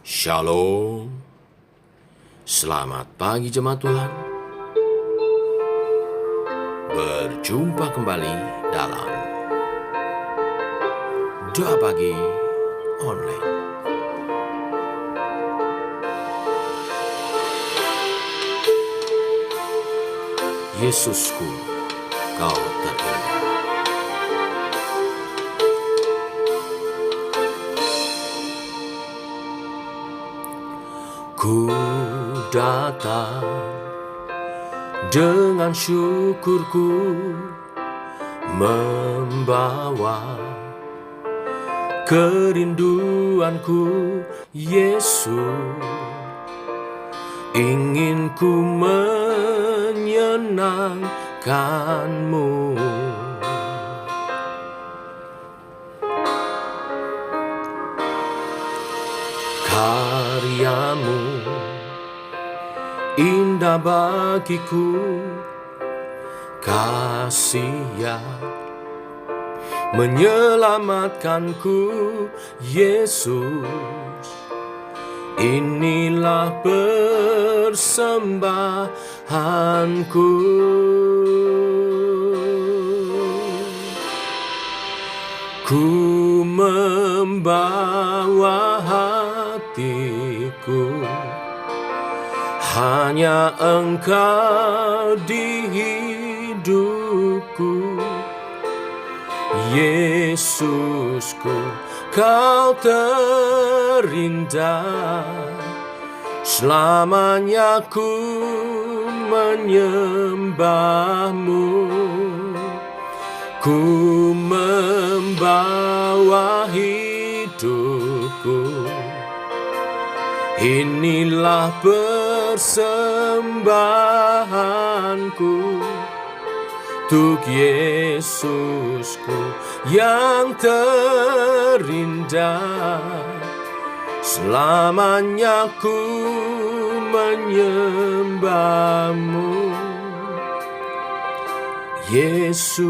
Shalom. Selamat pagi jemaat Tuhan. Berjumpa kembali dalam Doa Pagi Online. Yesusku, Kau terindah. Ku datang dengan syukurku, membawa kerinduanku, Yesus. Ingin ku menyenangkanmu. Karyamu indah bagiku, kasih menyelamatkanku, Yesus. Inilah persembahanku. Ku membawa hatiku, hanya Engkau di hidupku, Yesusku. Kau terindah, selamanya ku menyembahmu. Ku membawa hidupku, inilah persembahanku untuk Yesusku yang terindah. Selamanya ku menyembahmu, Yesus.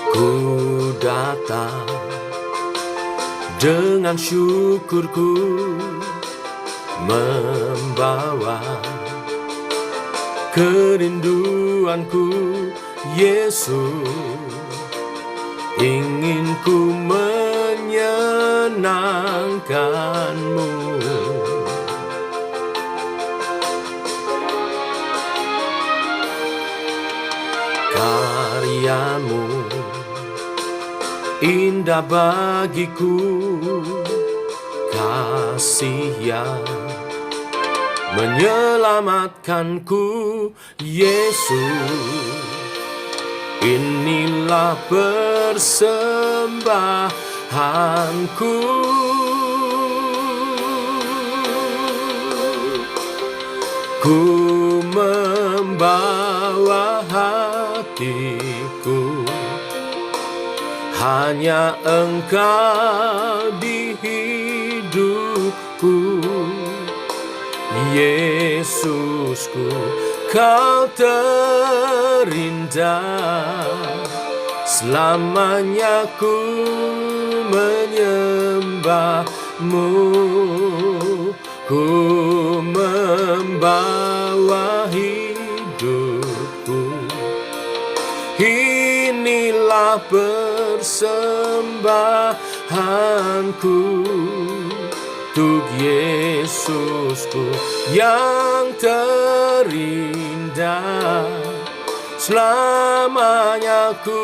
Ku datang dengan syukurku, membawa kerinduanku, Yesus. Ingin ku menyenangkanmu. Karyamu indah bagiku, kasih yang menyelamatkanku, Yesus. Inilah persembahanku. Ku membawa hatiku, hanya Engkau di hidupku, Yesusku. Kau terindah, selamanya ku menyembahmu. Ku membawa hidupku, inilah persembahanku untuk Yesusku yang terindah. Selamanya ku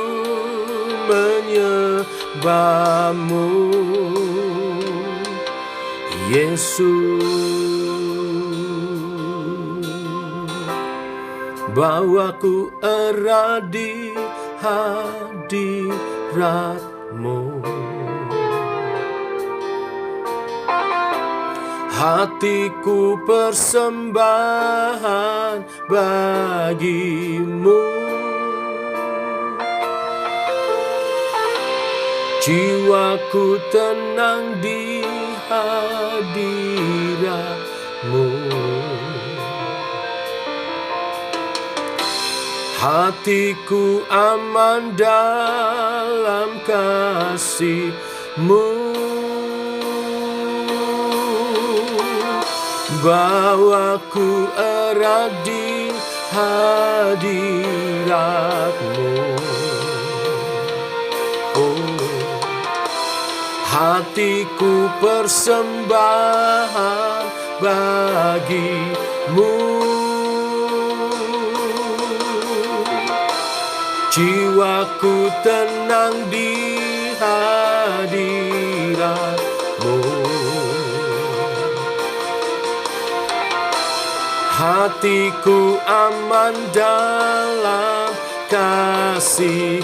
menyembahmu, Yesus. Bawaku erat di hadirat-Mu, hatiku persembahan bagimu. Jiwaku tenang di hadirat-Mu. Hatiku aman dalam kasih-Mu. Bawaku erat di hadirat-Mu. Hatiku persembahan bagi-Mu. Jiwaku tenang di hadirat-Mu. Hatiku aman dalam kasih-Mu.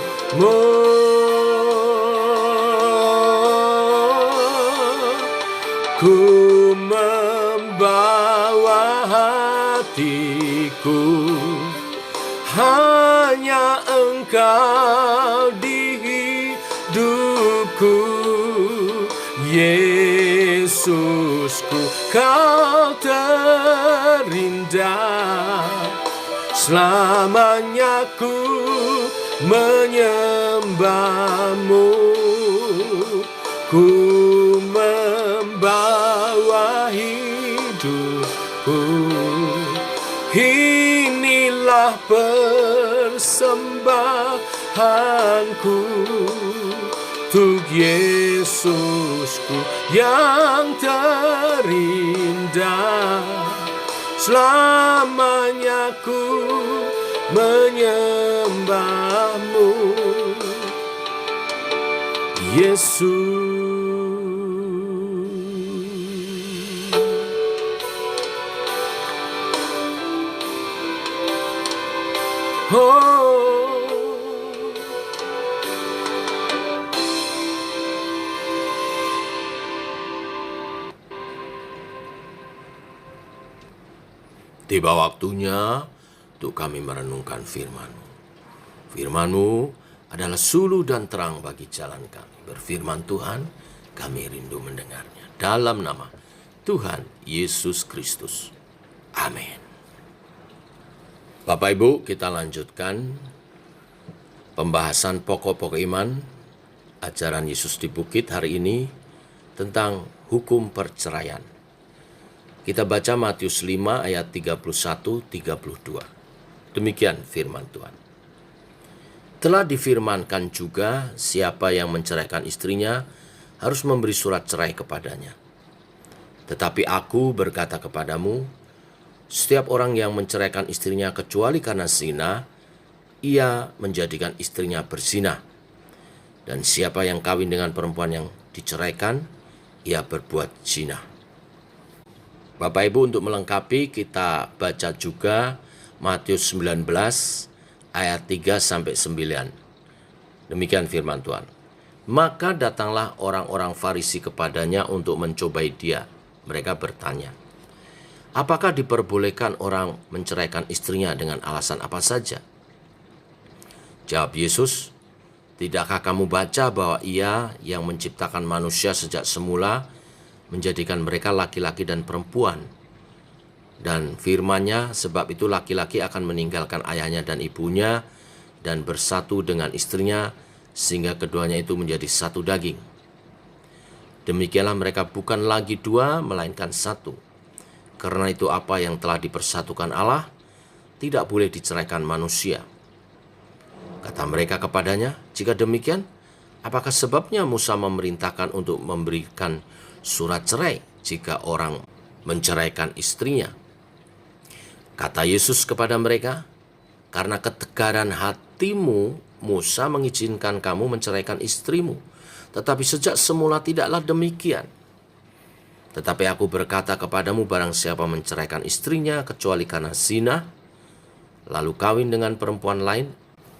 Ku membawa hatiku, hanya Engkau di hidupku. Yesusku, Kau terindah. Selamanya ku menyembah-Mu. Ku membawa hidupku, inilah persembahanku untuk Yesusku yang terindah. Selamanya ku menyembah-Mu, Yesus. Tiba waktunya untuk kami merenungkan firman-Mu. Firman-Mu adalah suluh dan terang bagi jalan kami. Berfirman Tuhan, kami rindu mendengarnya. Dalam nama Tuhan Yesus Kristus. Amin. Bapak Ibu, kita lanjutkan pembahasan pokok-pokok iman, ajaran Yesus di Bukit hari ini tentang hukum perceraian. Kita baca Matius 5 ayat 31-32. Demikian firman Tuhan. Telah difirmankan juga, siapa yang menceraikan istrinya harus memberi surat cerai kepadanya. Tetapi aku berkata kepadamu, setiap orang yang menceraikan istrinya kecuali karena zina, ia menjadikan istrinya berzina. Dan siapa yang kawin dengan perempuan yang diceraikan, ia berbuat zina. Bapak Ibu, untuk melengkapi kita baca juga Matius 19 ayat 3-9. Demikian firman Tuhan. Maka datanglah orang-orang Farisi kepadanya untuk mencobai dia. Mereka bertanya, apakah diperbolehkan orang menceraikan istrinya dengan alasan apa saja? Jawab Yesus, tidakkah kamu baca bahwa Ia yang menciptakan manusia sejak semula menjadikan mereka laki-laki dan perempuan. Dan firman-Nya, sebab itu laki-laki akan meninggalkan ayahnya dan ibunya dan bersatu dengan istrinya, sehingga keduanya itu menjadi satu daging. Demikianlah mereka bukan lagi dua, melainkan satu. Karena itu apa yang telah dipersatukan Allah, tidak boleh diceraikan manusia. Kata mereka kepadanya, jika demikian, apakah sebabnya Musa memerintahkan untuk memberikan surat cerai jika orang menceraikan istrinya? Kata Yesus kepada mereka, karena ketegaran hatimu, Musa mengizinkan kamu menceraikan istrimu. Tetapi sejak semula tidaklah demikian. Tetapi aku berkata kepadamu, barang siapa menceraikan istrinya kecuali karena zina, lalu kawin dengan perempuan lain,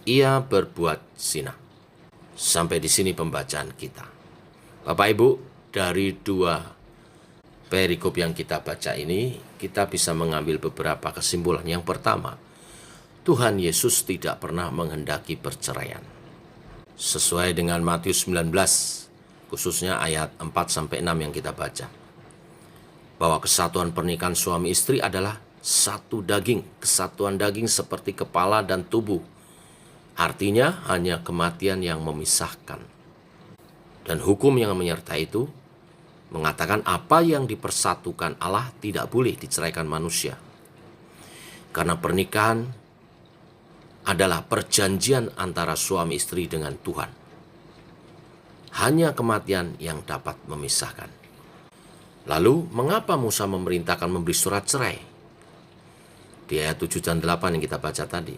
ia berbuat zina. Sampai di sini pembacaan kita. Bapak Ibu, dari dua perikop yang kita baca ini, kita bisa mengambil beberapa kesimpulan. Yang pertama, Tuhan Yesus tidak pernah menghendaki perceraian. sesuai dengan Matius 19, khususnya ayat 4-6 yang kita baca. Bahwa kesatuan pernikahan suami istri adalah satu daging, kesatuan daging seperti kepala dan tubuh. Artinya hanya kematian yang memisahkan. Dan hukum yang menyertai itu mengatakan apa yang dipersatukan Allah tidak boleh diceraikan manusia. Karena pernikahan adalah perjanjian antara suami istri dengan Tuhan. Hanya kematian yang dapat memisahkan. Lalu, mengapa Musa memerintahkan memberi surat cerai? Di ayat 7 dan 8 yang kita baca tadi.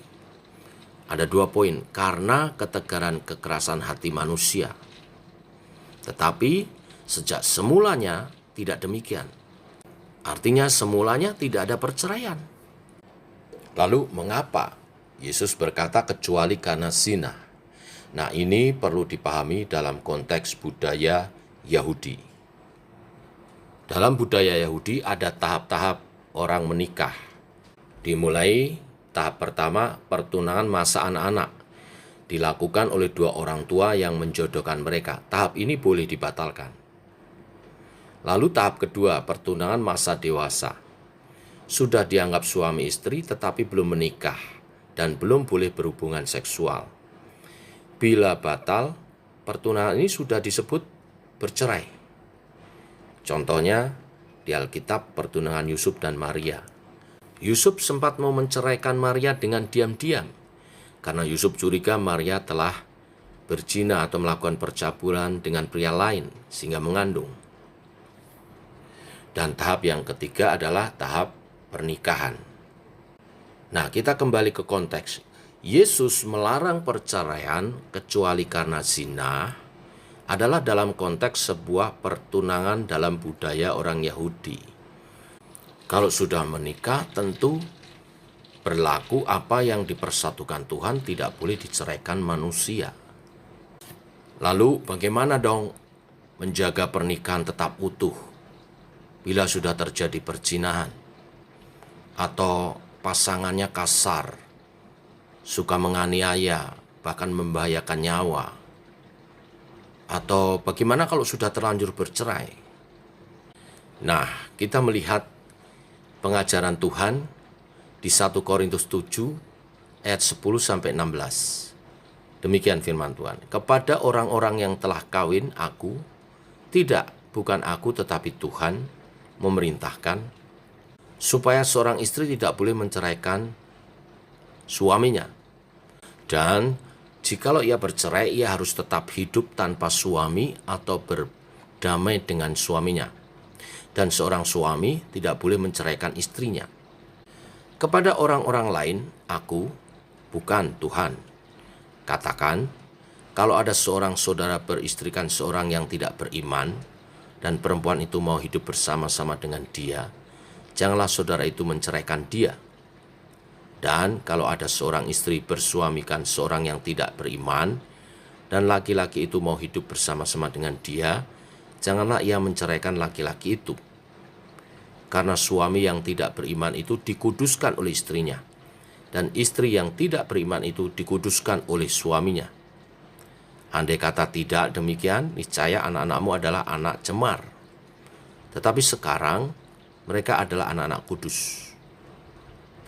Ada 2 poin, karena ketegaran kekerasan hati manusia. Tetapi, sejak semulanya tidak demikian. Artinya semulanya tidak ada perceraian. Lalu, mengapa Yesus berkata kecuali karena zina? Nah, ini perlu dipahami dalam konteks budaya Yahudi. Dalam budaya Yahudi ada tahap-tahap orang menikah. Dimulai tahap pertama, pertunangan masa anak-anak. Dilakukan oleh 2 orang tua yang menjodohkan mereka. Tahap ini boleh dibatalkan. Lalu tahap kedua, pertunangan masa dewasa. Sudah dianggap suami istri tetapi belum menikah dan belum boleh berhubungan seksual. Bila batal, pertunangan ini sudah disebut bercerai. Contohnya di Alkitab pertunangan Yusuf dan Maria. Yusuf sempat mau menceraikan Maria dengan diam-diam karena Yusuf curiga Maria telah berzina atau melakukan percabulan dengan pria lain sehingga mengandung. Dan tahap yang ketiga adalah tahap pernikahan. Nah, kita kembali ke konteks. Yesus melarang perceraian kecuali karena zina adalah dalam konteks sebuah pertunangan dalam budaya orang Yahudi. Kalau sudah menikah tentu berlaku apa yang dipersatukan Tuhan tidak boleh diceraikan manusia. Lalu bagaimana dong menjaga pernikahan tetap utuh bila sudah terjadi perzinahan atau pasangannya kasar, suka menganiaya, bahkan membahayakan nyawa? Atau bagaimana kalau sudah terlanjur bercerai? Nah, kita melihat pengajaran Tuhan di 1 Korintus 7 ayat 10-16. Demikian firman Tuhan. Kepada orang-orang yang telah kawin aku, bukan aku tetapi Tuhan memerintahkan supaya seorang istri tidak boleh menceraikan suaminya. Dan jikalau ia bercerai, ia harus tetap hidup tanpa suami atau berdamai dengan suaminya. Dan seorang suami tidak boleh menceraikan istrinya. Kepada orang-orang lain, aku, bukan Tuhan. Katakan, kalau ada seorang saudara beristrikan seorang yang tidak beriman, dan perempuan itu mau hidup bersama-sama dengan dia, janganlah saudara itu menceraikan dia. Dan kalau ada seorang istri bersuamikan seorang yang tidak beriman, dan laki-laki itu mau hidup bersama-sama dengan dia, janganlah ia menceraikan laki-laki itu. Karena suami yang tidak beriman itu dikuduskan oleh istrinya, dan istri yang tidak beriman itu dikuduskan oleh suaminya. Andai kata tidak demikian, niscaya anak-anakmu adalah anak cemar. Tetapi sekarang mereka adalah anak-anak kudus.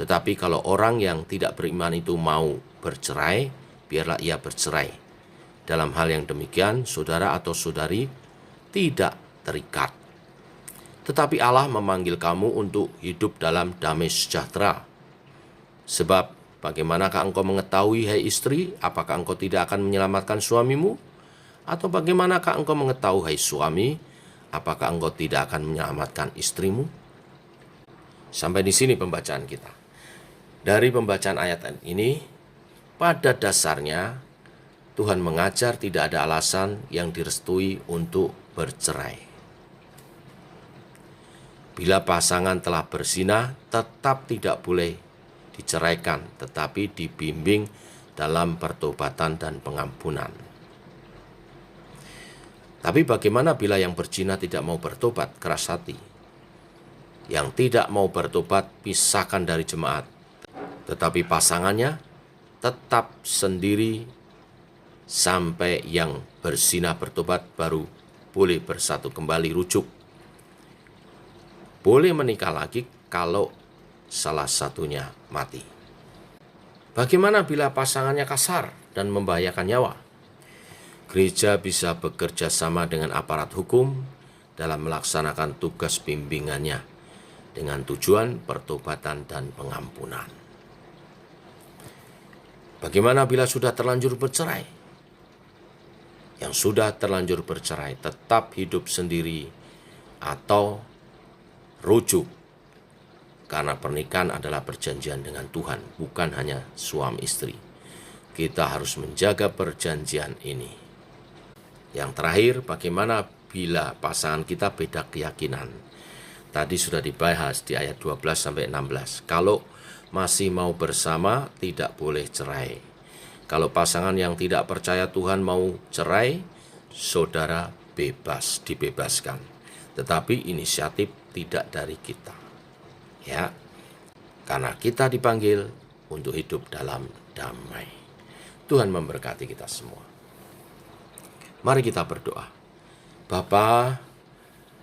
Tetapi kalau orang yang tidak beriman itu mau bercerai, biarlah ia bercerai. Dalam hal yang demikian, saudara atau saudari tidak terikat. Tetapi Allah memanggil kamu untuk hidup dalam damai sejahtera. Sebab bagaimanakah engkau mengetahui, hai istri, apakah engkau tidak akan menyelamatkan suamimu? Atau bagaimanakah engkau mengetahui, hai suami, apakah engkau tidak akan menyelamatkan istrimu? Sampai di sini pembacaan kita. Dari pembacaan ayat ini, pada dasarnya Tuhan mengajar tidak ada alasan yang direstui untuk bercerai. Bila pasangan telah berzina, tetap tidak boleh diceraikan, tetapi dibimbing dalam pertobatan dan pengampunan. Tapi bagaimana bila yang berzina tidak mau bertobat, keras hati? Yang tidak mau bertobat, pisahkan dari jemaat. Tetapi pasangannya tetap sendiri sampai yang berzina bertobat baru boleh bersatu kembali rujuk. Boleh menikah lagi kalau salah satunya mati. Bagaimana bila pasangannya kasar dan membahayakan nyawa? Gereja bisa bekerja sama dengan aparat hukum dalam melaksanakan tugas bimbingannya dengan tujuan pertobatan dan pengampunan. Bagaimana bila sudah terlanjur bercerai? Yang sudah terlanjur bercerai tetap hidup sendiri atau rujuk, karena pernikahan adalah perjanjian dengan Tuhan, bukan hanya suami istri. Kita harus menjaga perjanjian ini. Yang terakhir, bagaimana bila pasangan kita beda keyakinan? Tadi sudah dibahas di ayat 12-16. Kalau masih mau bersama, tidak boleh cerai. Kalau pasangan yang tidak percaya Tuhan mau cerai, saudara dibebaskan. Tetapi inisiatif tidak dari kita. Ya, karena kita dipanggil untuk hidup dalam damai. Tuhan memberkati kita semua. Mari kita berdoa. Bapa,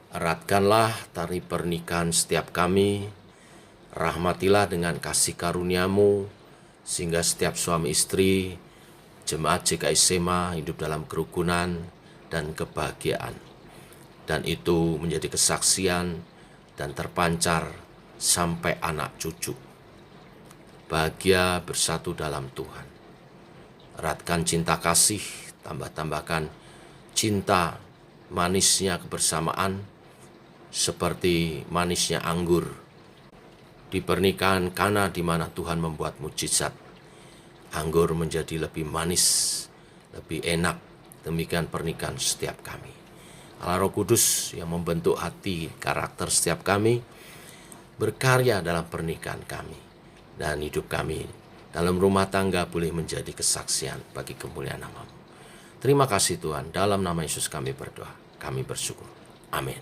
eratkanlah tali pernikahan setiap kami, rahmatilah dengan kasih karunia-Mu, sehingga setiap suami istri, jemaat GKI Sema hidup dalam kerukunan dan kebahagiaan. Dan itu menjadi kesaksian dan terpancar sampai anak cucu. Bahagia bersatu dalam Tuhan. Eratkan cinta kasih, tambahkan cinta, manisnya kebersamaan, seperti manisnya anggur di pernikahan Kana, di mana Tuhan membuat mujizat. Anggur menjadi lebih manis, lebih enak. Demikian pernikahan setiap kami. Allah Roh Kudus yang membentuk hati, karakter setiap kami, berkarya dalam pernikahan kami. Dan hidup kami dalam rumah tangga boleh menjadi kesaksian bagi kemuliaan nama-Mu. Terima kasih Tuhan, dalam nama Yesus kami berdoa, kami bersyukur. Amin.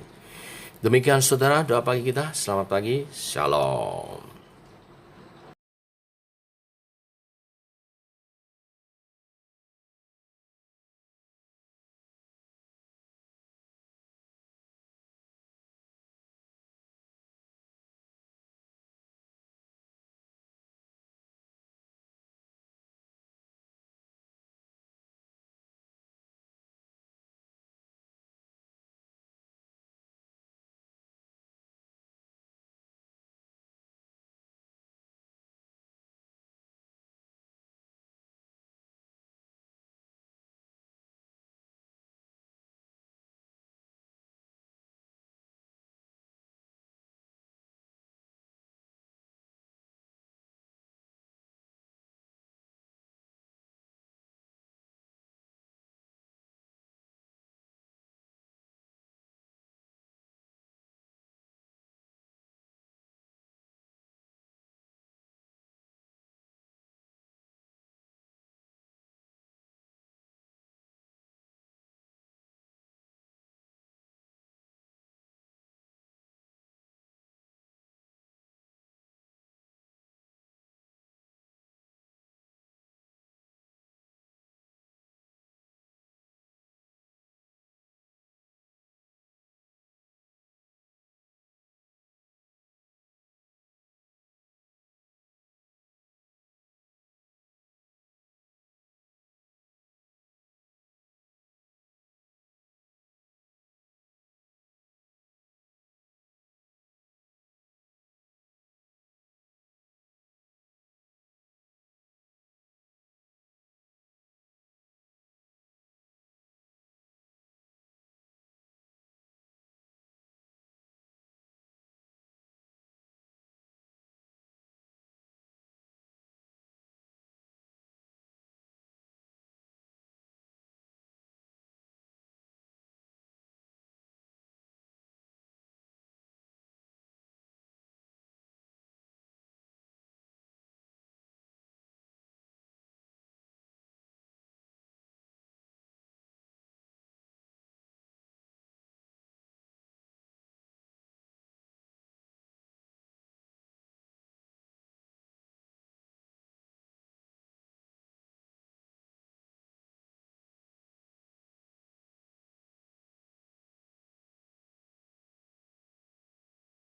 Demikian saudara, doa pagi kita. Selamat pagi, shalom.